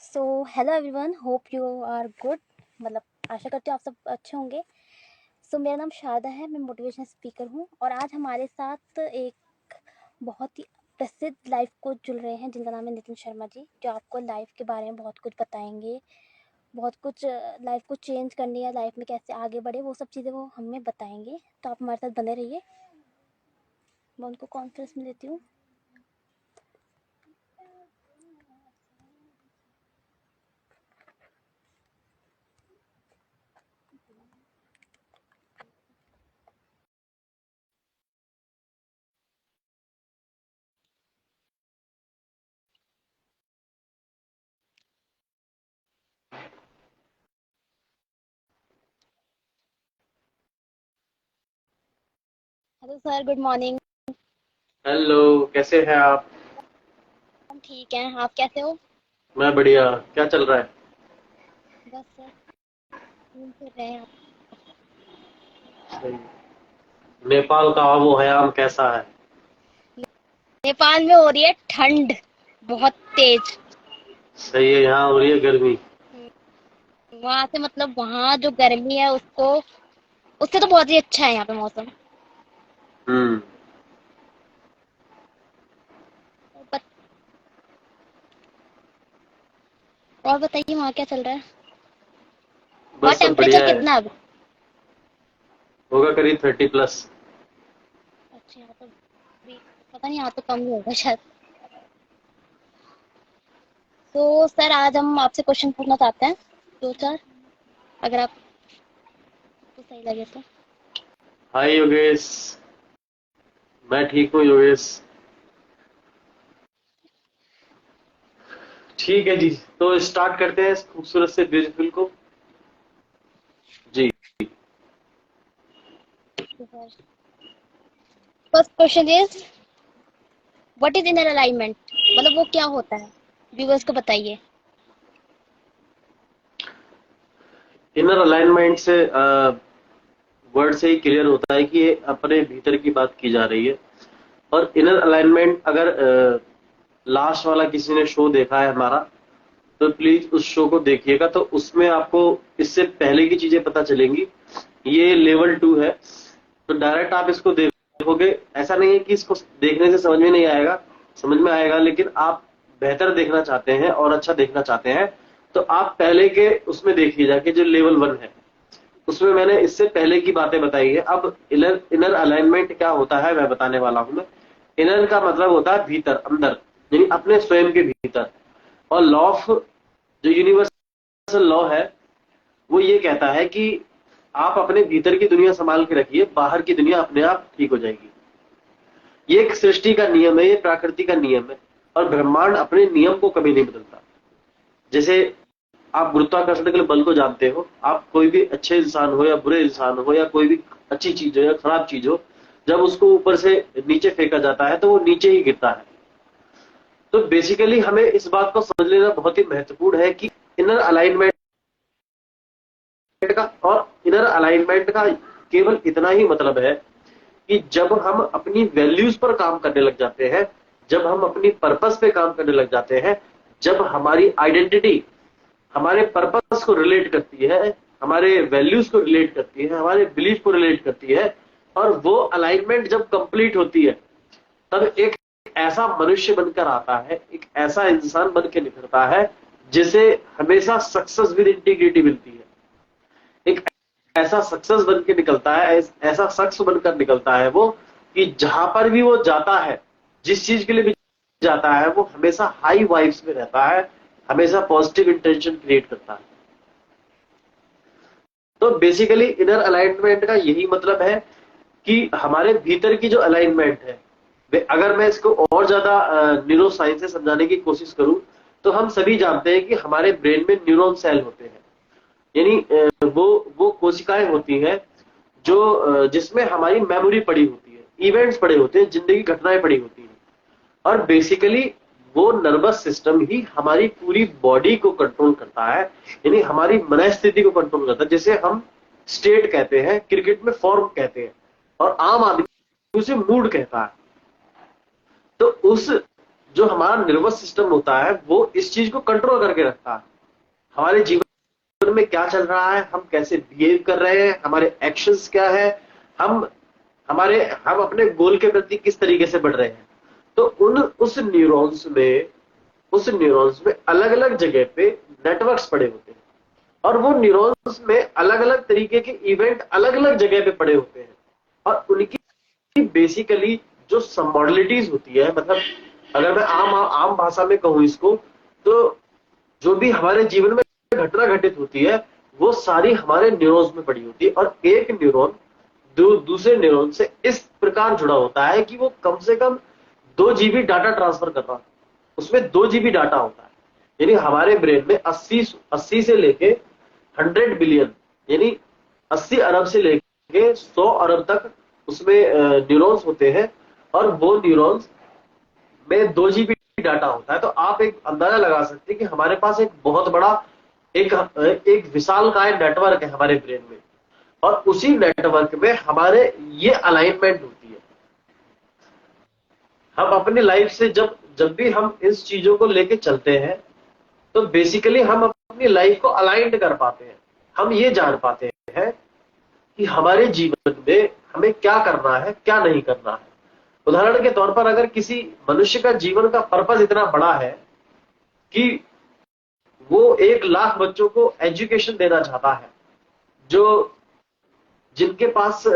So hello everyone, hope you are good. मतलब आशा करती हूँ आप सब अच्छे होंगे। मेरा नाम शारदा है, मैं मोटिवेशनल स्पीकर हूँ और आज हमारे साथ एक बहुत ही प्रसिद्ध लाइफ कोच जुड़ रहे हैं जिनका नाम है नितिन शर्मा जी, जो आपको लाइफ के बारे में बहुत कुछ बताएंगे। बहुत कुछ लाइफ को चेंज करनी है, लाइफ में कैसे आगे बढ़े, वो सब चीज़ें वो हमें बताएंगे। तो आप हमारे साथ बने रहिए। मैं उनको कॉन्फ्रेंस में लेती हूँ। Hello sir, good morning. Hello. कैसे हैं आप? हम ठीक हैं, आप कैसे हो? मैं बढ़िया। क्या चल रहा है? बस सर, घूम फिर रहे हैं। सही। नेपाल का आबो-हयाम कैसा है? नेपाल में हो रही है ठंड, बहुत तेज। सही है, यहाँ हो रही है गर्मी। वहां से मतलब वहां जो गर्मी है उसको उससे तो बहुत ही अच्छा है यहाँ पे मौसम। हम्म। और और बताइए वहाँ क्या चल रहा है? वहाँ बस सब टेम्परेचर बढ़िया है। कितना है अभी? होगा करीब 30+। अच्छा, यहाँ तो अभी पता नहीं, यहाँ तो कम ही होगा शायद। तो सर, आज हम आपसे क्वेश्चन पूछना चाहते हैं, दो चार, अगर आपको सही लगे तो। हाय योगेश। मैं ठीक हूँ योगेश। ठीक है जी। तो स्टार्ट करते हैं इस खूबसूरत से ब्यूटीफुल को। जी। First question is, what is inner alignment? मतलब वो क्या होता है, व्यूअर्स को बताइए। इनर अलाइनमेंट से वर्ड से ही क्लियर होता है कि ये अपने भीतर की बात की जा रही है। और इनर अलाइनमेंट अगर लास्ट वाला किसी ने शो देखा है हमारा, तो प्लीज उस शो को देखिएगा, तो उसमें आपको इससे पहले की चीजें पता चलेंगी। ये लेवल 2 है। तो डायरेक्ट आप इसको देखोगे, ऐसा नहीं है कि इसको देखने से समझ में नहीं आएगा, समझ में आएगा, लेकिन आप बेहतर देखना चाहते हैं और अच्छा देखना चाहते हैं, तो आप पहले के उसमें देखिए जाके जो लेवल 1 है, उसमें मैंने इससे पहले की बातें बताई है। अब इनर इनर अलाइनमेंट क्या होता है मैं बताने वाला हूं। मैं इनर का मतलब होता है भीतर, अंदर, यानी अपने स्वयं के भीतर। और लॉ ऑफ, जो यूनिवर्सल लॉ है, वो ये कहता है कि आप अपने भीतर की दुनिया संभाल के रखिए, बाहर की दुनिया अपने आप ठीक हो जाएगी। ये एक सृष्टि का नियम है, ये प्रकृति का नियम है। और ब्रह्मांड अपने नियम को कभी नहीं बदलता। जैसे आप गुरुत्वाकर्षण के बल को जानते हो, आप कोई भी अच्छे इंसान हो या बुरे इंसान हो या कोई भी अच्छी चीज हो या खराब चीज हो, जब उसको ऊपर से नीचे फेंका जाता है तो वो नीचे ही गिरता है। तो बेसिकली हमें इस बात को समझ लेना बहुत ही महत्वपूर्ण है कि इनर अलाइनमेंट का और इनर अलाइनमेंट का केवल इतना ही मतलब है कि जब हम अपनी वैल्यूज पर काम करने लग जाते हैं, जब हम अपनी पर्पस पे काम करने लग जाते हैं, जब हमारी आइडेंटिटी हमारे पर्पस को रिलेट करती है, हमारे वैल्यूज को रिलेट करती है, हमारे बिलीफ को रिलेट करती है, और वो अलाइनमेंट जब कंप्लीट होती है, तब एक ऐसा मनुष्य बनकर आता है, एक ऐसा इंसान बन के निकलता है जिसे हमेशा सक्सेस विद इंटीग्रिटी मिलती है। एक ऐसा सक्सेस बन के निकलता है, ऐसा शख्स बनकर निकलता है वो, कि जहां पर भी वो जाता है, जिस चीज के लिए भी जाता है, वो हमेशा हाई वाइब्स में रहता है, हमेशा पॉजिटिव इंटेंशन क्रिएट करता है। तो बेसिकली इनर अलाइनमेंट का यही मतलब है कि हमारे भीतर की जो अलाइनमेंट है, अगर मैं इसको और ज्यादा न्यूरो साइंस से समझाने की कोशिश करूं, तो हम सभी जानते हैं कि हमारे ब्रेन में न्यूरॉन सेल होते हैं। यानी वो कोशिकाएं होती हैं जो जिसमें हमारी मेमोरी पड़ी होती है, इवेंट्स पड़े होते हैं, जिंदगी घटनाएं पड़ी होती हैं। और बेसिकली वो नर्वस सिस्टम ही हमारी पूरी बॉडी को कंट्रोल करता है, यानी हमारी मनस्थिति को कंट्रोल करता है। जैसे हम स्टेट कहते हैं, क्रिकेट में फॉर्म कहते हैं, और आम आदमी उसे मूड कहता है। तो उस जो हमारा नर्वस सिस्टम होता है वो इस चीज को कंट्रोल करके रखता है। हमारे जीवन में क्या चल रहा है, हम कैसे बिहेव कर रहे हैं, हमारे एक्शंस क्या है, हम हम अपने गोल के प्रति किस तरीके से बढ़ रहे हैं। तो उस न्यूरॉन्स में अलग अलग जगह पे नेटवर्क्स पड़े होते हैं, और वो न्यूरॉन्स में अलग अलग तरीके के इवेंट अलग अलग जगह पे पड़े होते हैं, और उनकी बेसिकली जो सबमॉडलिटीज होती है, मतलब अगर मैं आम आम भाषा में कहूं इसको, तो जो भी हमारे जीवन में घटना घटित होती है वो सारी हमारे न्यूरॉन्स में पड़ी होती है। और एक न्यूरॉन दूसरे न्यूरॉन से इस प्रकार जुड़ा होता है कि वो कम से कम 2 GB डाटा ट्रांसफर कर रहा है। उसमें 2 GB डाटा होता है, यानी हमारे ब्रेन में 80 से लेके 100 बिलियन, यानी 80 अरब से लेके 100 अरब तक उसमें न्यूरॉन्स होते हैं, और वो न्यूरॉन्स में 2 GB डाटा होता है। तो आप एक अंदाजा लगा सकते हैं कि हमारे पास एक बहुत बड़ा एक विशालकाय नेटवर्क है हमारे ब्रेन में, और उसी नेटवर्क में हमारे ये अलाइनमेंट होती है। हम अपनी लाइफ से जब जब भी हम इस चीजों को लेके चलते हैं, तो बेसिकली हम अपनी लाइफ को अलाइंड कर पाते हैं। हम ये जान पाते हैं कि हमारे जीवन में हमें क्या करना है, क्या नहीं करना है। उदाहरण के तौर पर, अगर किसी मनुष्य का जीवन का पर्पस इतना बड़ा है कि वो 1 लाख बच्चों को एजुकेशन देना चाहता है, जो जिनके पास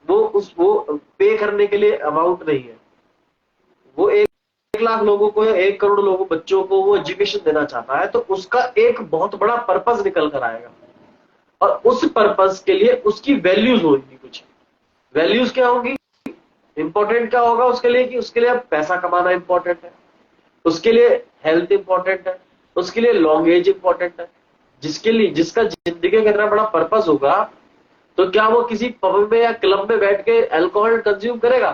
वो पे करने के लिए अमाउंट नहीं है, वो 1 लाख लोगों को या 1 करोड़ लोगों बच्चों को वो एजुकेशन देना चाहता है, तो उसका एक बहुत बड़ा पर्पस निकल कर आएगा। और उस पर्पस के लिए उसकी वैल्यूज होगी। कुछ वैल्यूज क्या होगी, इंपॉर्टेंट क्या होगा उसके लिए, कि उसके लिए अब पैसा कमाना इंपॉर्टेंट है, उसके लिए हेल्थ इंपॉर्टेंट है, उसके लिए लॉन्ग एज इंपॉर्टेंट है। जिसका जिंदगी का इतना बड़ा पर्पस होगा, तो क्या वो किसी पब में या क्लब में बैठ के अल्कोहल कंज्यूम करेगा?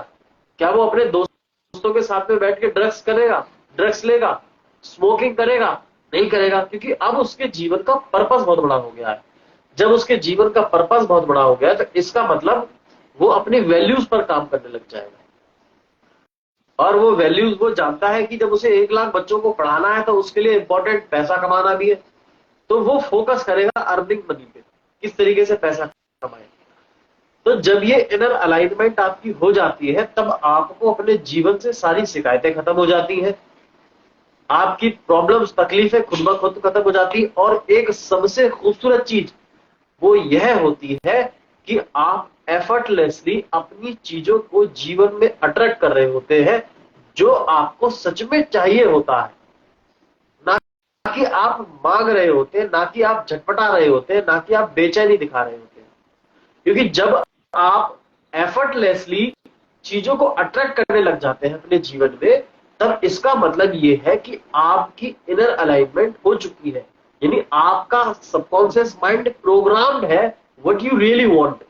क्या वो अपने दोस्तों के साथ में बैठ के ड्रग्स लेगा, स्मोकिंग करेगा? नहीं करेगा, क्योंकि अब उसके जीवन का पर्पस बहुत बड़ा हो गया है। जब उसके जीवन का पर्पस बहुत बड़ा हो गया है, तो इसका मतलब वो अपनी वैल्यूज पर काम करने लग जाएगा। और वो वैल्यूज वो जानता है कि जब उसे 1 लाख बच्चों को पढ़ाना है, तो उसके लिए इंपॉर्टेंट पैसा कमाना भी है। तो वो फोकस करेगा अर्निंग मनी पे, किस तरीके से पैसा कमाए। तो जब ये इनर अलाइनमेंट आपकी हो जाती है, तब आपको अपने जीवन से सारी शिकायतें खत्म हो जाती हैं, आपकी प्रॉब्लम्स, तकलीफें खुद ब खुद खत्म हो जाती है। और एक सबसे खूबसूरत चीज वो यह होती है कि आप एफर्टलेसली अपनी चीजों को जीवन में अट्रैक्ट कर रहे होते हैं, जो आपको सच में चाहिए होता है। ना कि आप मांग रहे होते हैं, ना कि आप झटपटा रहे होते हैं, ना कि आप बेचैनी दिखा रहे होते हैं। क्योंकि जब आप एफर्टलेसली चीजों को अट्रैक्ट करने लग जाते हैं अपने जीवन में, तब इसका मतलब ये है कि आपकी इनर अलाइनमेंट हो चुकी है। यानी आपका सबकॉन्शियस माइंड प्रोग्राम्ड है व्हाट यू रियली वांट।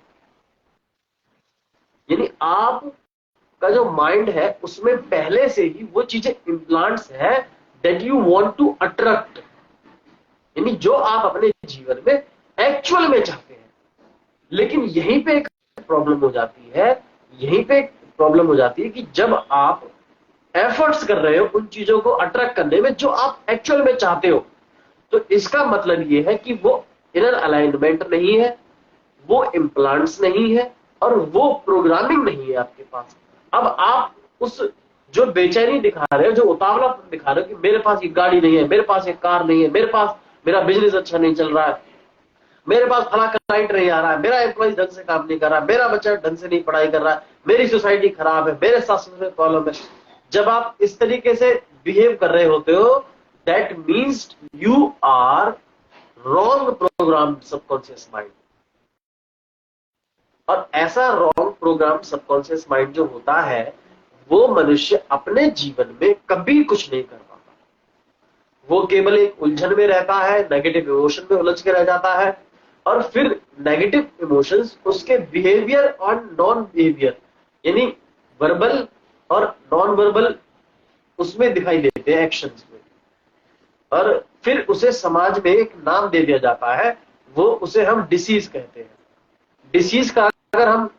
यानी आपका जो माइंड है उसमें पहले से ही वो चीजें इम्प्लांट्स है that you want to attract, यानी जो आप अपने जीवन में एक्चुअल में चाहते हैं। लेकिन यहीं पे एक प्रॉब्लम हो जाती है, कि जब आप एफर्ट्स कर रहे हो उन चीजों को अट्रैक्ट करने में जो आप एक्चुअल में चाहते हो, तो इसका मतलब ये है कि वो इनर अलाइनमेंट नहीं है, वो इम्प्लांट्स नहीं है, और वो प्रोग्रामिंग नहीं है आपके पास। अब आप उस जो बेचैनी दिखा रहे हो, जो उतावलापन दिखा रहे हो कि मेरे पास ये गाड़ी नहीं है, मेरे पास ये कार नहीं है, मेरा बिजनेस अच्छा नहीं चल रहा है, मेरे पास फला क्लाइंट नहीं आ रहा है, मेरा एम्प्लॉय ढंग से काम नहीं कर रहा है, मेरा बच्चा ढंग से नहीं पढ़ाई कर रहा है, मेरी सोसाइटी खराब है, मेरे साथ में प्रॉब्लम है। जब आप इस तरीके से बिहेव कर रहे होते हो, that means you are wrong program subconscious mind. और ऐसा रॉन्ग प्रोग्राम सबकॉन्शियस माइंड जो होता है, वो मनुष्य अपने जीवन में कभी कुछ नहीं कर पाता। वो केवल एक उलझन में रहता है, नेगेटिव इमोशन में उलझ के रह जाता है, और फिर नेगेटिव इमोशंस उसके बिहेवियर और नॉन बिहेवियर, यानी वर्बल और नॉन वर्बल, उसमें दिखाई देते हैं, एक्शंस में। और फिर उसे समाज में एक नाम दे दिया जाता है, वो उसे हम डिसीज कहते हैं। डिसीज का अगर हम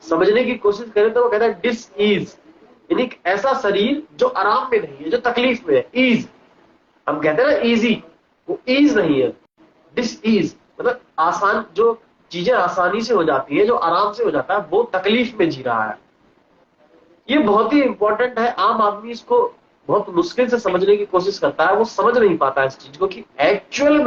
समझने की कोशिश करें, तो वो कहता है डिस ईज, यानी एक ऐसा शरीर जो आराम में नहीं है, जो तकलीफ में है, ईज। हम कहते हैं ना इजी, वो ईज नहीं है, डिस ईज, मतलब आसान, जो चीजें आसानी से हो जाती है, जो आराम से हो जाता है, वो तकलीफ में जी रहा है। ये बहुत ही इंपॉर्टेंट है। आम आदमी इसको बहुत मुश्किल से समझने की कोशिश करता है, वो समझ नहीं पाता है इस चीज को कि एक्चुअल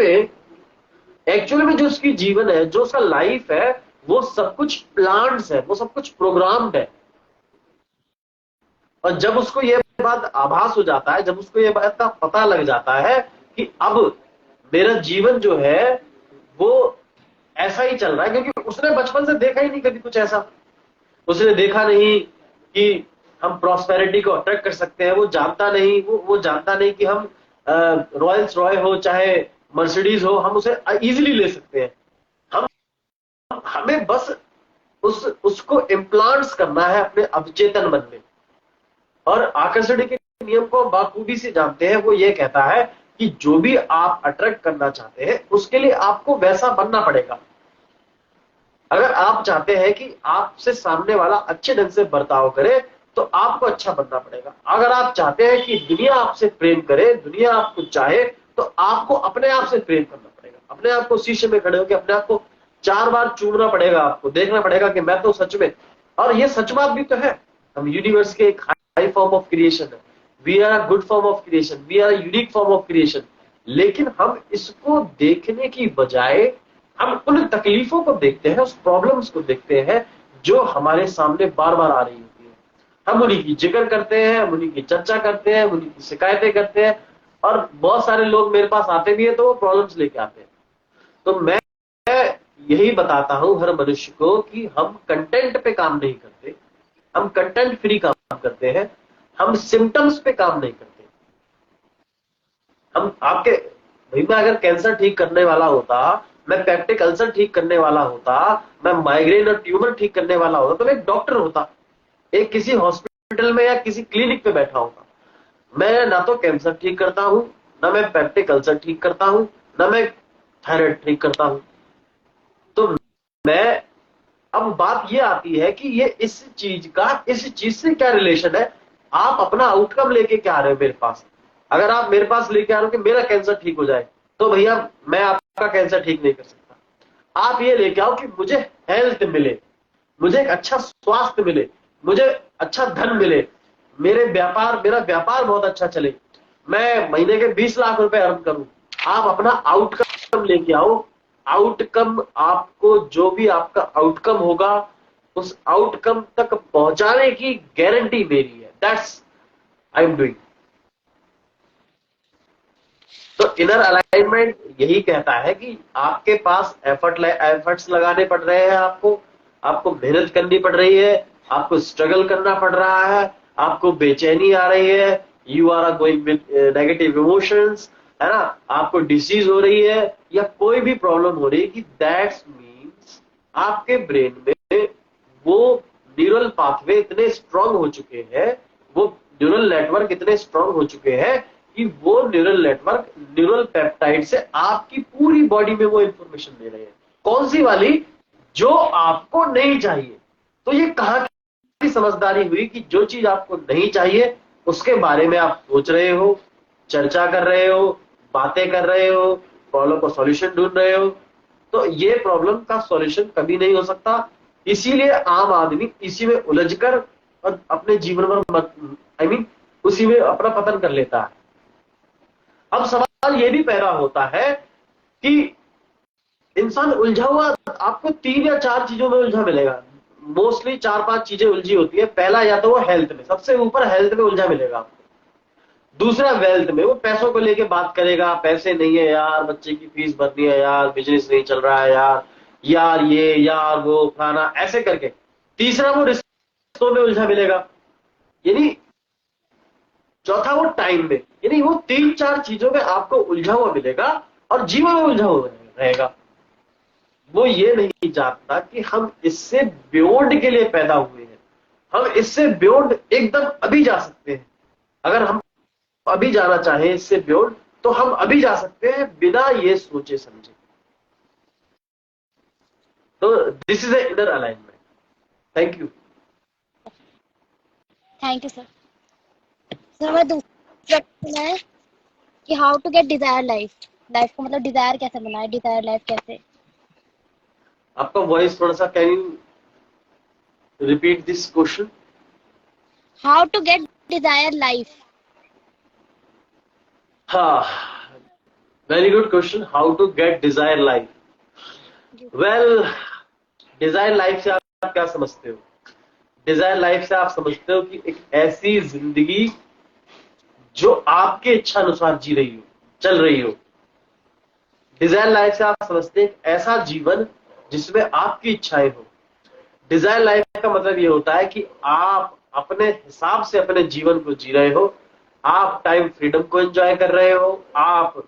में जो उसकी जीवन है, जो उसका लाइफ है, वो सब कुछ प्लान्ड है, वो सब कुछ प्रोग्राम्ड है। और जब उसको ये बात आभास हो जाता है, जब उसको ये बात का पता लग जाता है कि अब मेरा जीवन जो है वो ऐसा ही चल रहा है, क्योंकि उसने बचपन से देखा ही नहीं कभी कुछ ऐसा। उसने देखा नहीं कि हम प्रॉस्पेरिटी को अट्रैक्ट कर सकते हैं, वो जानता नहीं, वो जानता नहीं कि हम रॉयल्स रॉय हो चाहे मर्सिडीज हो, हम उसे इजीली ले सकते हैं। हम हमें बस उसको इम्प्लांट्स करना है अपने अवचेतन मन में। और आकर्षण के नियम को हम बाखूबी से जानते हैं। वो ये कहता है कि जो भी आप अट्रैक्ट करना चाहते हैं, उसके लिए आपको वैसा बनना पड़ेगा। अगर आप चाहते हैं कि आपसे सामने वाला अच्छे ढंग से बर्ताव करे, तो आपको अच्छा बनना पड़ेगा। अगर आप चाहते हैं कि दुनिया आपसे प्रेम करे, दुनिया आपको चाहे, तो आपको अपने आप से प्रेम करना पड़ेगा। अपने आप को शीशे में खड़े होकर अपने आप को 4 बार चूमना पड़ेगा। आपको देखना पड़ेगा कि मैं तो सच में, और ये सच बात भी तो है, हम यूनिवर्स के एक हाई फॉर्म ऑफ क्रिएशन है। We are a good form of creation, we are unique form of creation. लेकिन हम इसको देखने की बजाय हम उन तकलीफों को देखते हैं, उस प्रॉब्लम्स को देखते हैं जो हमारे सामने बार बार आ रही होती है। हम उन्हीं की जिक्र करते हैं, हम उन्हीं की चर्चा करते हैं, उन्हीं की शिकायतें करते हैं। और बहुत सारे लोग मेरे पास आते भी है तो वो प्रॉब्लम्स लेके आते हैं। तो मैं यही बताता हूं हर मनुष्य को कि हम कंटेंट पे काम नहीं करते, हम कंटेंट फ्री काम करते हैं। हम सिम्टम्स पे काम नहीं करते। हम आपके, भाई मैं अगर कैंसर ठीक करने वाला होता, मैं पेप्टिक अल्सर ठीक करने वाला होता, मैं माइग्रेन और ट्यूमर ठीक करने वाला होता, तो मैं एक डॉक्टर होता, एक किसी हॉस्पिटल में या किसी क्लिनिक पे बैठा होता। मैं ना तो कैंसर ठीक करता हूं, ना मैं पेप्टिक अल्सर ठीक करता हूं, ना मैं थायराइड ठीक करता हूं। तो मैं, अब बात ये आती है कि ये इस चीज से क्या रिलेशन है। आप अपना आउटकम लेके क्या आ रहे हो मेरे पास। अगर आप मेरे पास लेके आ रहे हो कि मेरा कैंसर ठीक हो जाए, तो भैया मैं आपका कैंसर ठीक नहीं कर सकता। आप ये लेके आओ कि मुझे हेल्थ मिले, मुझे एक अच्छा स्वास्थ्य मिले, मुझे अच्छा धन मिले, मेरा व्यापार बहुत अच्छा चले, मैं महीने के 20 लाख रुपए अर्न करूं। आप अपना आउटकम लेके आओ। आउटकम आपको, जो भी आपका आउटकम होगा, उस आउटकम तक पहुंचाने की गारंटी मेरी है। That's I am doing. तो इनर अलाइनमेंट यही कहता है कि आपके पास एफर्ट्स लगाने पड़ रहे हैं, आपको मेहनत करनी पड़ रही है, आपको स्ट्रगल करना पड़ रहा है, आपको बेचैनी आ रही है, you are going with negative emotions, है ना, आपको डिसीज हो रही है या कोई भी प्रॉब्लम हो रही है, कि दैट्स मीन्स आपके ब्रेन में वो न्यूरल पाथवे इतने स्ट्रांग हो चुके हैं, वो न्यूरल नेटवर्क इतने स्ट्रांग हो चुके हैं कि वो न्यूरल नेटवर्क न्यूरल पेप्टाइड से आपकी पूरी बॉडी में वो इंफॉर्मेशन दे रहे हैं। कौन सी वाली? जो आपको नहीं चाहिए। तो ये कहां की समझदारी हुई कि जो चीज आपको नहीं चाहिए उसके बारे में आप सोच रहे हो, चर्चा कर रहे हो, बातें कर रहे हो, प्रॉब्लम को सॉल्यूशन ढूंढ रहे हो। तो ये प्रॉब्लम का सॉल्यूशन कभी नहीं हो सकता। इसीलिए आम आदमी इसी में उलझकर और अपने जीवन पर उसी में अपना पतन कर लेता है। अब सवाल ये भी पैदा होता है कि इंसान उलझा हुआ आपको 3 या 4 चीजों में उलझा मिलेगा। मोस्टली 4-5 चीजें उलझी होती है। पहला, या तो वो हेल्थ में, सबसे ऊपर हेल्थ में उलझा मिलेगा आपको। दूसरा, वेल्थ में, वो पैसों को लेके बात करेगा, पैसे नहीं है यार, बच्चे की फीस भरनी है यार, बिजनेस नहीं चल रहा है यार, यार ये यार वो फलाना, ऐसे करके। तीसरा, वो रिश्तों में उलझा मिलेगा। यानी चौथा, वो टाइम में। यानी वो 3-4 चीजों में आपको उलझा हुआ मिलेगा और जीवन में उलझा हुआ रहेगा। वो ये नहीं जानता कि हम इससे बियॉन्ड के लिए पैदा हुए हैं। हम इससे बियॉन्ड एकदम अभी जा सकते हैं। अगर हम अभी जाना चाहें इससे बियॉन्ड, तो हम अभी जा सकते हैं बिना ये सोचे समझे। तो this is a inner alignment. Thank you. Thank you sir. Sir हमारा दूसरा क्वेश्चन है कि how to get desire life. Life को मतलब डिजायर कैसे बनाए, डिजायर लाइफ कैसे। आपका वॉइस थोड़ा सा, can you repeat this question? How to get desire life. हाँ, very good question, how to get desire life. जी वेल, डिजायर लाइफ से आप क्या समझते हो? डिजायर लाइफ से आप समझते हो कि एक ऐसी जिंदगी जो आपके इच्छा अनुसार जी रही हो, चल रही हो। डिजायर लाइफ से आप समझते हैं एक ऐसा जीवन जिसमें आपकी इच्छाएं हो। डिजायर लाइफ का मतलब ये होता है कि आप अपने हिसाब से अपने जीवन को जी रहे हो, आप टाइम फ्रीडम को एंजॉय कर रहे हो, आप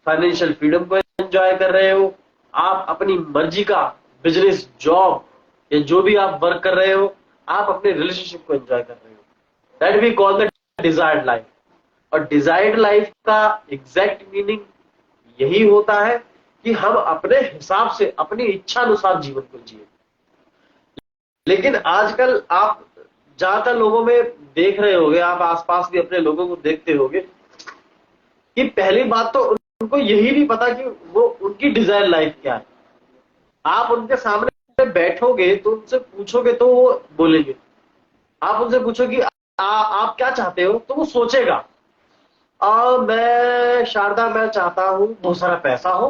फाइनेंशियल फ्रीडम को एंजॉय कर रहे हो, आप अपनी मर्जी का बिजनेस, जॉब या जो भी आप वर्क कर रहे हो, आप अपने रिलेशनशिप को एंजॉय कर रहे हो। That we call the desired life. और डिजायर्ड लाइफ का एग्जैक्ट मीनिंग यही होता है कि हम अपने हिसाब से अपनी इच्छा अनुसार जीवन को जिए। लेकिन आजकल आप ज्यादातर लोगों में देख रहे होंगे, आप आसपास भी अपने लोगों को देखते होंगे कि पहली बात तो उनको यही नहीं पता कि वो उनकी डिजायर लाइफ क्या है। आप उनके सामने बैठोगे तो उनसे पूछोगे तो वो बोलेंगे। आप उनसे पूछो कि आप क्या चाहते हो, तो वो सोचेगा। मैं शारदा, मैं चाहता हूं बहुत सारा पैसा हो,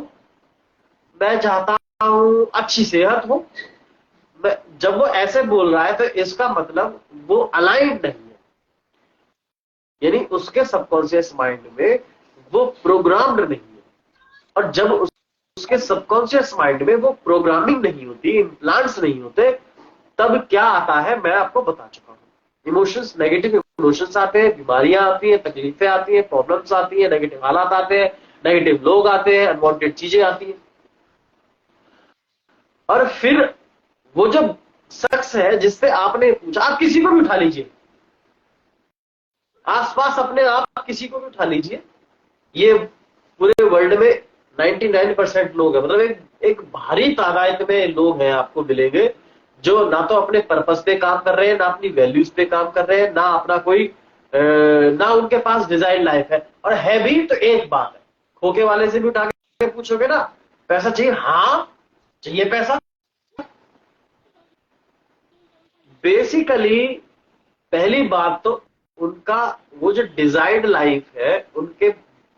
मैं चाहता हूं अच्छी सेहत हो। जब वो ऐसे बोल रहा है तो इसका मतलब वो अलाइंड नहीं है, यानी उसके सबकॉन्शियस माइंड में वो प्रोग्राम्ड नहीं है। और जब उसके सबकॉन्शियस माइंड में वो प्रोग्रामिंग नहीं होती, इम्प्लांट्स नहीं होते, तब क्या आता है मैं आपको बता चुका हूं। इमोशंस, नेगेटिव इमोशंस आते हैं, बीमारियां आती हैं, तकलीफें आती हैं, प्रॉब्लम्स आती हैं, नेगेटिव हालात आते हैं, नेगेटिव लोग आते हैं, अनवांटेड चीजें आती हैं। और फिर वो जो शख्स है जिससे आपने पूछा, आप किसी को भी उठा लीजिए, आसपास अपने आप किसी को भी उठा लीजिए, ये पूरे वर्ल्ड में 99% लोग हैं, मतलब एक भारी तादाद में लोग हैं आपको मिलेंगे जो ना तो अपने पर्पस पे काम कर रहे हैं, ना अपनी वैल्यूज पे काम कर रहे हैं, ना अपना कोई ना उनके पास डिजाइन लाइफ है। और है भी तो एक बात है, खोके वाले से भी उठा के पूछोगे ना, पैसा चाहिए? हाँ, चाहिए पैसा। बेसिकली पहली बात तो उनका वो जो डिजायर्ड लाइफ है, उनके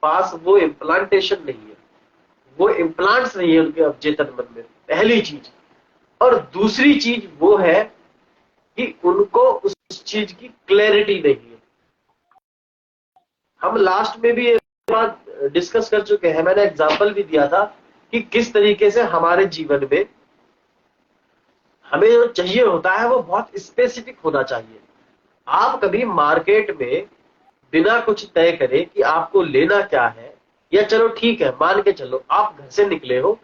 पास वो इम्प्लांटेशन नहीं है, वो इम्प्लांट्स नहीं है उनके अवचेतन मन में, पहली चीज। और दूसरी चीज वो है कि उनको उस चीज की क्लैरिटी नहीं है। हम लास्ट में भी ये बात डिस्कस कर चुके हैं, मैंने एग्जांपल भी दिया था कि किस तरीके से हमारे जीवन में हमें जो चाहिए होता है वो बहुत स्पेसिफिक होना चाहिए। आप कभी मार्केट में बिना कुछ तय करे कि आपको लेना क्या है, या चलो ठीक है मान के चलो आप घर से निकले हो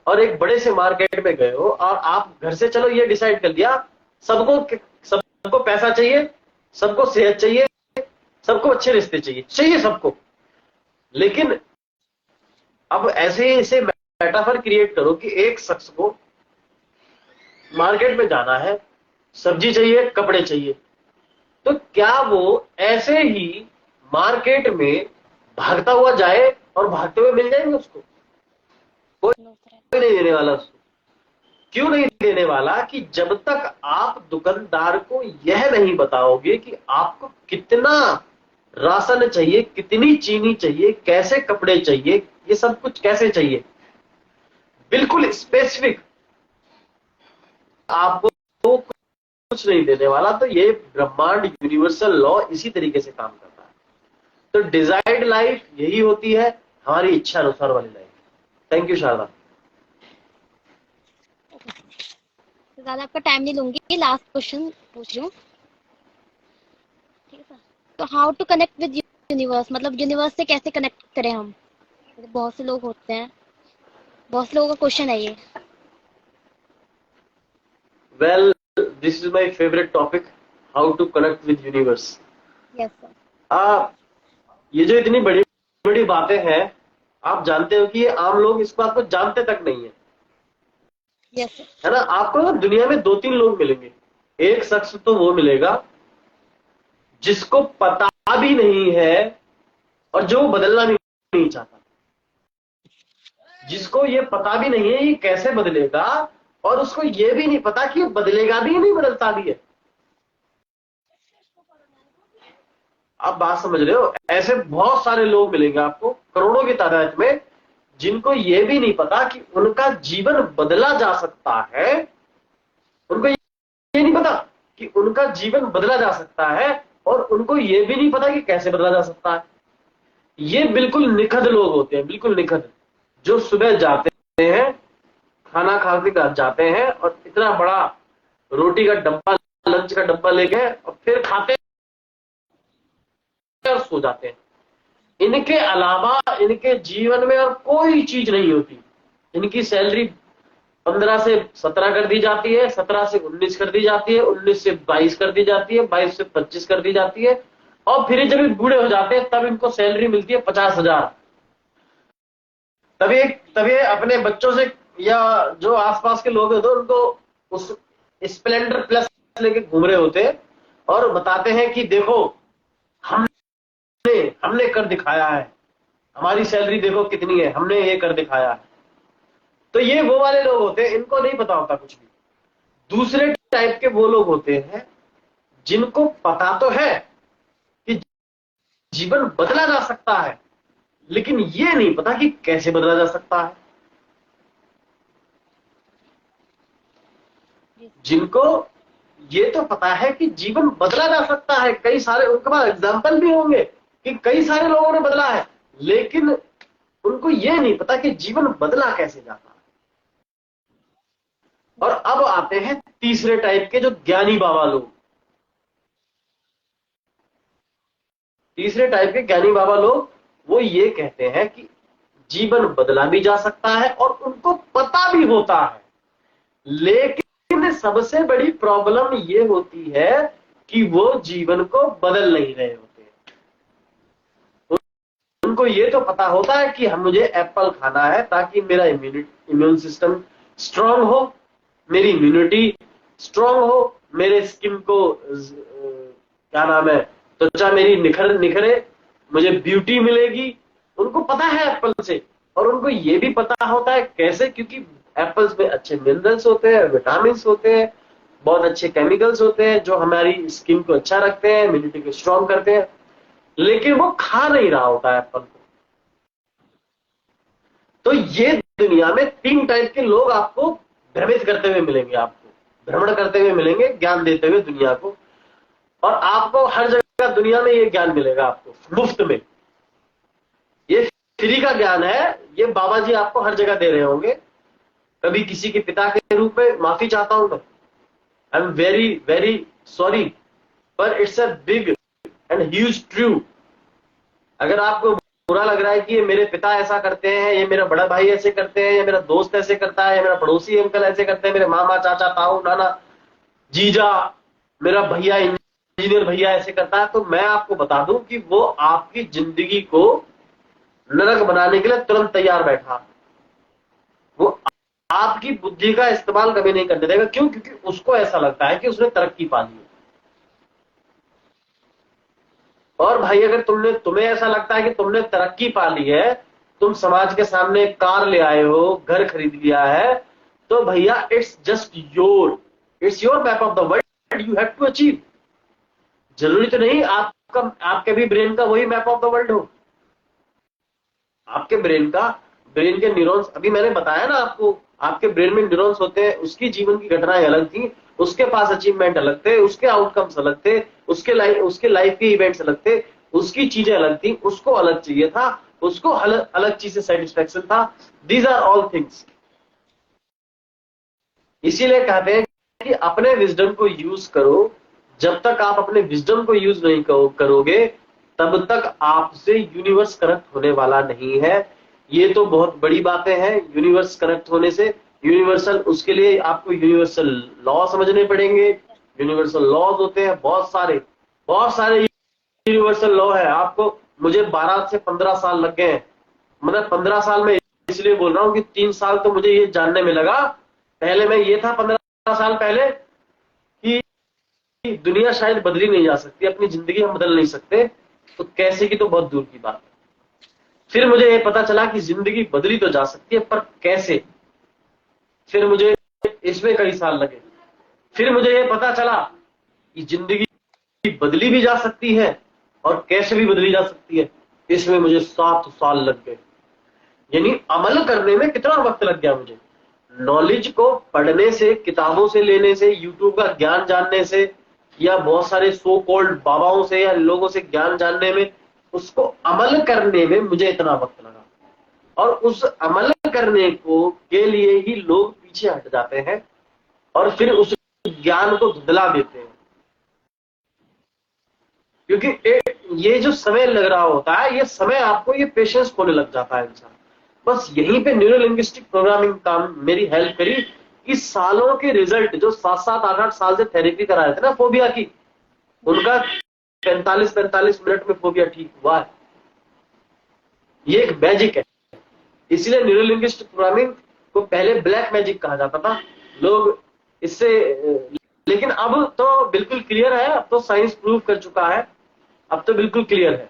और एक बड़े से मार्केट में गए हो, और आप घर से चलो ये डिसाइड कर लिया सबको सबको पैसा चाहिए, सबको सेहत चाहिए, सबको अच्छे रिश्ते चाहिए, चाहिए सबको। लेकिन अब ऐसे मेटाफर क्रिएट करो कि एक शख्स को मार्केट में जाना है, सब्जी चाहिए, कपड़े चाहिए, तो क्या वो ऐसे ही मार्केट में भागता हुआ जाए और भागते हुए मिल जाएंगे उसको? No sir. कोई नहीं देने वाला उसको। क्यों नहीं देने वाला? कि जब तक आप दुकानदार को यह नहीं बताओगे कि आपको कितना राशन चाहिए, कितनी चीनी चाहिए, कैसे कपड़े चाहिए, ये सब कुछ कैसे चाहिए, बिल्कुल स्पेसिफिक, आपको तो कुछ नहीं देने वाला। तो ये ब्रह्मांड, यूनिवर्सल लॉ इसी तरीके से काम करता है। तो डिजायर्ड लाइफ यही होती है, हमारी इच्छा अनुसार वाली लाइफ। Thank you Sharda. तो ज्यादा आपका टाइम नहीं लूंगी, लास्ट क्वेश्चन पूछ रही हूँ। ठीक है सर। तो how to connect with universe, मतलब यूनिवर्स से कैसे कनेक्ट करें हम। मतलब बहुत से लोग होते हैं, बहुत से लोगों का क्वेश्चन है ये। Well, this is my favourite topic, how to connect with universe. Yes sir. ये जो इतनी बड़ी बड़ी बातें हैं, आप जानते हो कि ये आम लोग इस बात को जानते तक नहीं है, यस सर। है ना? आपको ना दुनिया में दो तीन लोग मिलेंगे। एक शख्स तो वो मिलेगा जिसको पता भी नहीं है और जो बदलना भी नहीं चाहता, जिसको ये पता भी नहीं है ये कैसे बदलेगा, और उसको ये भी नहीं पता कि ये बदलेगा भी नहीं, बदलता भी है। आप बात समझ रहे हो? ऐसे बहुत सारे लोग मिलेंगे आपको करोड़ों की तादाद में, जिनको ये भी नहीं पता कि उनका जीवन बदला जा सकता है। उनको ये नहीं पता कि उनका जीवन बदला जा सकता है, और उनको ये भी नहीं पता कि कैसे बदला जा सकता है। ये बिल्कुल निखद लोग होते हैं, बिल्कुल निखद, जो सुबह जाते हैं, खाना खा के जाते हैं और इतना बड़ा रोटी का डब्बा, लंच का डब्बा लेके और फिर खाते हैं और सो जाते हैं। इनके अलावा इनके जीवन में और कोई चीज नहीं होती। इनकी सैलरी 15 से 17 कर दी जाती है, 17 से 19 कर दी जाती है, 19 से 22 कर दी जाती है, 22 से 25 कर दी जाती है, और फिर जब ये बूढ़े हो जाते हैं तब इनको सैलरी मिलती है 50,000। तभी अपने बच्चों से या जो आसपास के लोग होते हैं उनको उस स्प्लेंडर प्लस लेके घूम रहे होते हैं और बताते हैं कि देखो हमने हमने कर दिखाया है, हमारी सैलरी देखो कितनी है, हमने ये कर दिखाया है। तो ये वो वाले लोग होते हैं, इनको नहीं पता होता कुछ भी। दूसरे टाइप के वो लोग होते हैं जिनको पता तो है कि जीवन बदला जा सकता है, लेकिन ये नहीं पता कि कैसे बदला जा सकता है। जिनको ये तो पता है कि जीवन बदला जा सकता है, कई सारे उनके पास एग्जाम्पल भी होंगे कि कई सारे लोगों ने बदला है, लेकिन उनको ये नहीं पता कि जीवन बदला कैसे जाता है। और अब आते हैं तीसरे टाइप के, जो ज्ञानी बाबा लोग। तीसरे टाइप के ज्ञानी बाबा लोग वो ये कहते हैं कि जीवन बदला भी जा सकता है और उनको पता भी होता है, लेकिन सबसे बड़ी प्रॉब्लम ये होती है कि वो जीवन को बदल नहीं रहे होते। उनको ये तो पता होता है कि हम मुझे एप्पल खाना है ताकि मेरा इम्यून सिस्टम स्ट्रांग हो, मेरी इम्यूनिटी स्ट्रांग हो, मेरे स्किन को क्या नाम है, त्वचा मेरी निखरे, मुझे ब्यूटी मिलेगी। उनको पता है एप्पल से, और उनको ये भी पता होता है कैसे, क्योंकि एप्पल्स में अच्छे मिनरल्स होते हैं, विटामिन होते हैं, बहुत अच्छे केमिकल्स होते हैं जो हमारी स्किन को अच्छा रखते हैं, इम्यूनिटी को स्ट्रांग करते हैं। लेकिन वो खा नहीं रहा होता है एप्पल को। तो ये दुनिया में तीन टाइप के लोग आपको भ्रमित करते हुए मिलेंगे, आपको भ्रमण करते हुए मिलेंगे, ज्ञान देते हुए दुनिया को। और आपको हर जगह दुनिया में ये ज्ञान मिलेगा आपको मुफ्त में। ये फ्री का ज्ञान है, ये बाबा जी आपको हर जगह दे रहे होंगे। कभी किसी के पिता के रूप में माफी चाहता हूं मैं, I am very very sorry, पर it's a big and huge true. अगर आपको बुरा लग रहा है कि ये मेरे पिता ऐसा करते हैं, ये मेरा बड़ा भाई ऐसे करते हैं, या मेरा दोस्त ऐसे करता है, या मेरा पड़ोसी अंकल ऐसे करते हैं, मेरे मामा चाचा ताऊ नाना जीजा, मेरा भैया इंजीनियर भैया ऐसे करता है, तो मैं आपको बता दूं कि वो आपकी जिंदगी को नरक बनाने के लिए तुरंत तैयार बैठा। वो आपकी बुद्धि का इस्तेमाल कभी नहीं करने देगा। क्यों? क्योंकि उसको ऐसा लगता है कि उसने तरक्की पा ली है। और भाई अगर तुम्हें ऐसा लगता है कि तुमने तरक्की पा ली है, तुम समाज के सामने कार ले आए हो, घर खरीद लिया है, तो भैया it's your map of the world, you have to achieve. जरूरी तो नहीं आपके भी ब्रेन का वही मैप ऑफ द वर्ल्ड हो। आपके ब्रेन के न्यूरॉन्स, अभी मैंने बताया ना आपको, आपके ब्रेन में न्यूरॉन्स होते हैं, उसकी जीवन की घटनाएं अलग थी, उसके पास अचीवमेंट अलग थे, उसके आउटकम्स अलग थे, उसके लाइफ के इवेंट्स अलग थे, उसकी चीजें अलग थी, उसको अलग चाहिए था, उसको अलग चीज से सेटिस्फेक्शन था। These are all things. इसीलिए कहते हैं कि अपने विजडम को यूज करो। जब तक आप अपने विजडम को यूज नहीं करोगे, तब तक आपसे यूनिवर्स कनेक्ट होने वाला नहीं है। ये तो बहुत बड़ी बातें हैं यूनिवर्स कनेक्ट होने से। यूनिवर्सल, उसके लिए आपको यूनिवर्सल लॉ समझने पड़ेंगे। यूनिवर्सल लॉज होते हैं बहुत सारे यूनिवर्सल लॉ है। आपको, मुझे 12 से 15 साल लग गए हैं, मतलब 15 साल में इसलिए बोल रहा हूँ कि 3 साल तो मुझे ये जानने में लगा। पहले मैं ये था 15 साल पहले कि दुनिया शायद बदली नहीं जा सकती, अपनी जिंदगी हम बदल नहीं सकते, तो कैसे की तो बहुत दूर की बात है। फिर मुझे ये पता चला कि जिंदगी बदली तो जा सकती है, पर कैसे। फिर मुझे इसमें कई साल लगे। फिर मुझे ये पता चला कि जिंदगी बदली भी जा सकती है और कैसे भी बदली जा सकती है। इसमें मुझे 7 साल लग गए। यानी अमल करने में कितना वक्त लग गया मुझे। नॉलेज को पढ़ने से, किताबों से लेने से, यूट्यूब का ज्ञान जानने से, या बहुत सारे सो कॉल्ड बाबाओं से या लोगों से ज्ञान जानने में, उसको अमल करने में मुझे इतना वक्त लगा। और उस अमल करने को के लिए ही लोग पीछे हट जाते हैं और फिर उस ज्ञान को धुंधला देते हैं। क्योंकि ये जो समय लग रहा होता है, ये समय आपको ये पेशेंस खोने लग जाता है इंसान। बस यहीं पे न्यूरो लिंग्विस्टिक प्रोग्रामिंग काम मेरी हेल्प करी कि सालों के रिजल्ट, जो 7-7 8-8 साल से थेरेपी करा रहे थे ना फोबिया की, उनका 45-45 मिनट में फोबिया ठीक हुआ है। ये एक मैजिक है। इसलिए न्यूरो लिंग्विस्टिक प्रोग्रामिंग को पहले ब्लैक मैजिक कहा जाता था लोग इससे। लेकिन अब तो बिल्कुल क्लियर है, अब तो साइंस प्रूव कर चुका है, अब तो बिल्कुल क्लियर है।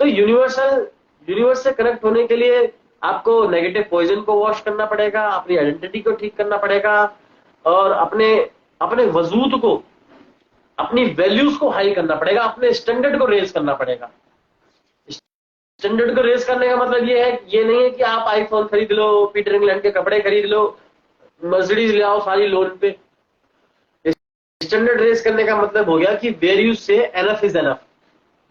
तो यूनिवर्स से कनेक्ट होने के लिए आपको नेगेटिव पॉइजन को वॉश करना पड़ेगा, अपनी आइडेंटिटी को ठीक करना पड़ेगा, और अपने अपने वजूद को, अपनी वैल्यूज को हाई करना पड़ेगा, अपने स्टैंडर्ड को रेज करना पड़ेगा। स्टैंडर्ड को रेज करने का मतलब ये नहीं है कि आप आईफोन खरीद लो, पीटर इंग्लैंड के कपड़े खरीद लो, मर्सिडीज ले आओ सारी लोन पे। स्टैंडर्ड रेज करने का मतलब हो गया कि वेयर यू से एनफ इज एनफ।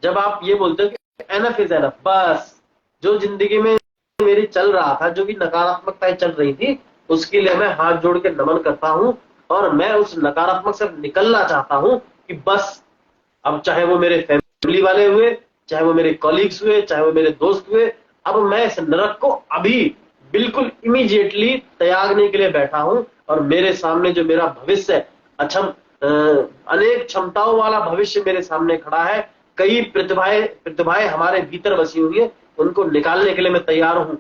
जब आप ये बोलते हो कि एनफ इज एनफ, बस जो जिंदगी में मेरी चल रहा था, जो भी नकारात्मकताएं चल रही थी, उसके लिए मैं हाथ जोड़ के नमन करता हूं, और मैं उस नकारात्मक से निकलना चाहता हूं कि बस अब चाहे वो मेरे फैमिली वाले हुए, चाहे वो मेरे कॉलीग्स हुए, चाहे वो मेरे दोस्त हुए, अब मैं इस नरक को अभी बिल्कुल इमीडिएटली त्यागने के लिए बैठा हूं। और मेरे सामने जो मेरा भविष्य है, अनेक क्षमताओं वाला भविष्य मेरे सामने खड़ा है। कई प्रतिभाएं हमारे भीतर बसी हुई है, उनको निकालने के लिए मैं तैयार हूं,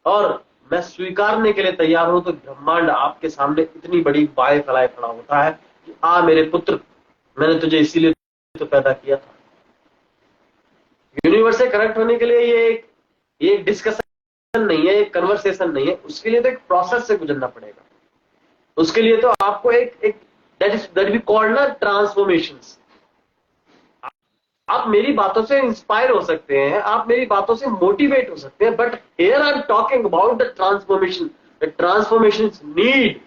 और मैं स्वीकारने के लिए तैयार हूं। तो ब्रह्मांड आपके सामने इतनी बड़ी बाएं फैलाए खड़ा होता है कि आ मेरे पुत्र, मैंने तुझे इसीलिए तो पैदा किया था। यूनिवर्स से कनेक्ट होने के लिए ये एक डिस्कशन नहीं है, एक कन्वर्सेशन नहीं है, उसके लिए तो एक प्रोसेस से गुजरना पड़ेगा। उसके लिए तो आपको एक दैट वी कॉल्ड ना ट्रांसफॉर्मेशंस। आप मेरी बातों से इंस्पायर हो सकते हैं, आप मेरी बातों से मोटिवेट हो सकते हैं, but here I am talking about the transformation. The transformations need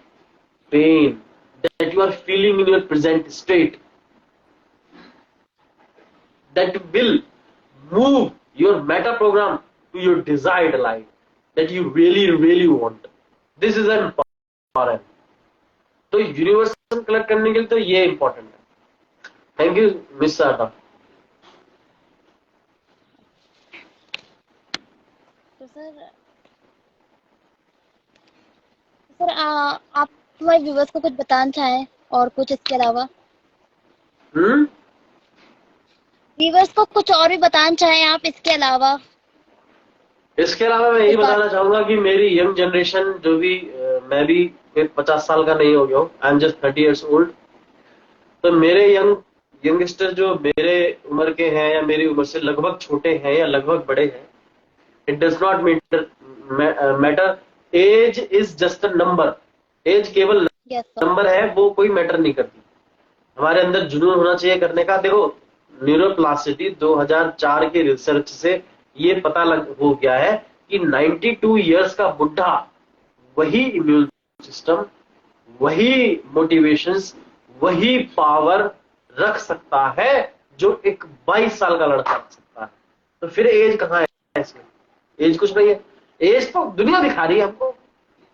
pain that you are feeling in your present state, that will move your meta program to your desired life that you really want. This is important. तो universe से collect करने के लिए तो ये important है। Thank you miss Sharda. तो sir आप हमारे व्यूवर्स को कुछ बताना चाहें और कुछ इसके अलावा? व्यूवर्स को कुछ और भी बताना चाहें आप इसके अलावा? इसके अलावा मैं यही बताना चाहूंगा कि मेरी यंग जनरेशन जो भी, मैं भी 50 साल का नहीं हो गया हूँ, I am just 30 years old। तो मेरे यंगस्टर जो मेरे उम्र के हैं या मेरी उम्र से लगभग छोटे हैं या लगभग बड़े हैं, it does not matter. Age is just a number. Age केवल नंबर है, वो कोई मैटर नहीं करती। हमारे अंदर जुनून होना चाहिए करने का। देखो, न्यूरोप्लास्टिसिटी 2004 के रिसर्च से ये पता हो गया है कि 92 इयर्स का बुढ़ा वही इम्यून सिस्टम, वही मोटिवेशंस, वही पावर रख सकता है जो एक 22 साल का लड़का रख सकता है। तो फिर एज कहाँ है इसमें? एज कुछ नहीं है। एज तो दुनिया दिखा रही है हमको।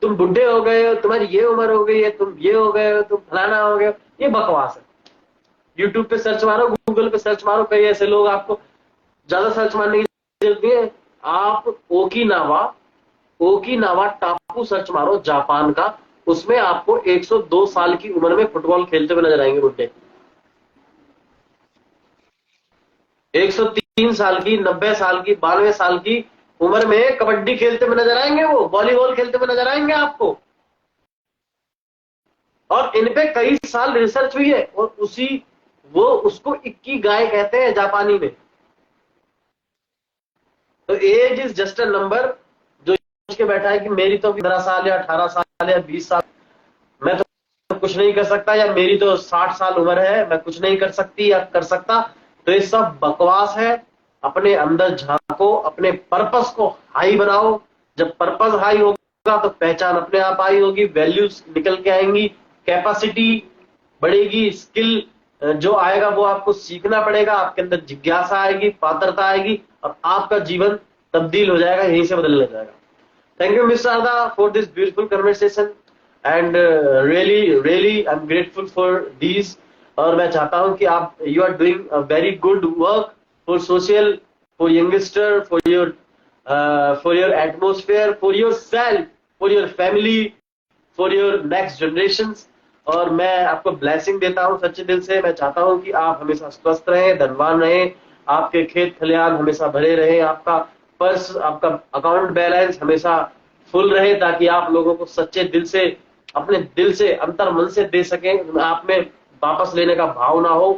तुम बुढ़े हो गए हो, तुम्हारी ये उम्र हो गई है, तुम ये हो गए हो, तुम फलाना हो गए हो, ये बकवास है। यूट्यूब पे सर्च मारो, गूगल पे सर्च मारो, कई ऐसे लोग, आपको ज्यादा सर्च मारने की जरूरत नहीं है। आप ओकिनावा टापू सर्च मारो, जापान का, उसमें आपको 102 साल की उम्र में फुटबॉल खेलते हुए नजर आएंगे बुड्ढे। 103 साल की, 90 साल की, 92 साल की उम्र में कबड्डी खेलते हुए नजर आएंगे, वो वॉलीबॉल खेलते हुए नजर आएंगे आपको। और इन पे कई साल रिसर्च हुई है, और उसको इक्की गाय कहते हैं जापानी में। तो age is just a number. जो सोच के बैठा है कि मेरी तो 15 साल या 18 साल या 20 साल, मैं तो कुछ नहीं कर सकता, या मेरी तो 60 साल उम्र है, मैं कुछ नहीं कर सकती या कर सकता, तो ये सब बकवास है। अपने अंदर झांको, अपने पर्पस को हाई बनाओ। जब पर्पस हाई होगा तो पहचान अपने आप आई होगी, वैल्यूज निकल के आएंगी, कैपेसिटी बढ़ेगी, स्किल जो आएगा वो आपको सीखना पड़ेगा, आपके अंदर जिज्ञासा आएगी, पात्रता आएगी, और आपका जीवन तब्दील हो जाएगा, यहीं से बदलने जाएगा। Thank you, Miss Sarda, for this beautiful conversation, and really I'm grateful for these। और मैं चाहता हूं कि आप you are doing a very good work for social, for youngster, for your atmosphere, for yourself, for your family, for your next generation. और मैं आपको blessing देता हूं सच्चे दिल से। मैं चाहता हूं कि आप हमेशा स्वस्थ रहें, धनवान रहें, आपके खेत खलियान हमेशा भरे रहें, आपका पर्स, आपका अकाउंट बैलेंस हमेशा फुल रहे, ताकि आप लोगों को सच्चे दिल से, अपने दिल से, अंतर मन से दे सकें। आप में वापस लेने का भाव ना हो,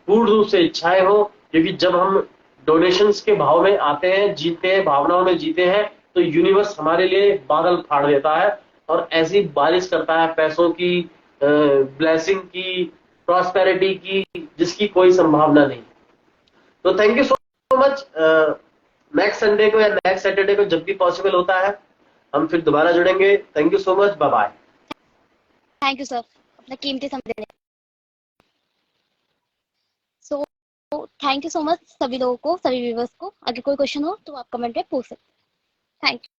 पूर्ण रूप से इच्छाएं हो। क्योंकि जब हम डोनेशंस के भाव में आते हैं, जीते हैं, भावनाओं में जीते हैं, तो यूनिवर्स हमारे लिए बादल फाड़ देता है और ऐसी बारिश करता है पैसों की, ब्लेसिंग की, प्रॉस्पेरिटी की, जिसकी कोई संभावना नहीं। तो thank you so much. Next Sunday को या नेक्स्ट सैटरडे को जब भी पॉसिबल होता है, हम फिर दोबारा जुड़ेंगे। Thank you so much, bye bye. Thank you sir, अपना कीमती समय देने। So thank you so much सभी लोगों को, सभी व्यूवर्स को। अगर कोई क्वेश्चन हो तो आप कमेंट में पूछ सकते हैं। Thank you.